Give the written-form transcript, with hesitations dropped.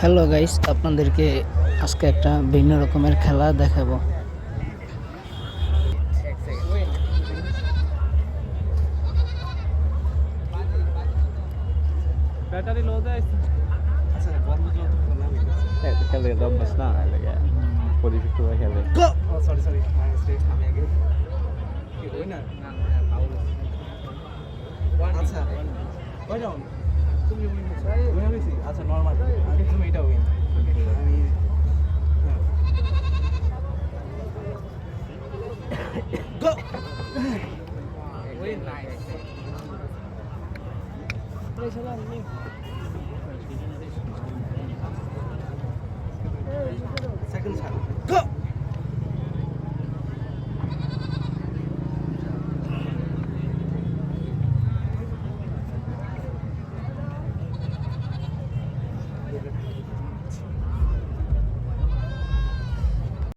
Hello guys, আপনাদেরকে আজকে একটা ভিন্ন রকমের খেলা দেখাবো। ব্যাটারি লো দেয়। আচ্ছা বন্ধ যতক্ষণ না খেলে অভ্যাস না লাগে পরিচিত খেলে সরি সরি আমি আগে উইনার আচ্ছা কয় ডাউন তুমি উইন হয়েছি আচ্ছা নরমাল আগে তুমি এটা উইন আমি গো উইন Second time. Go!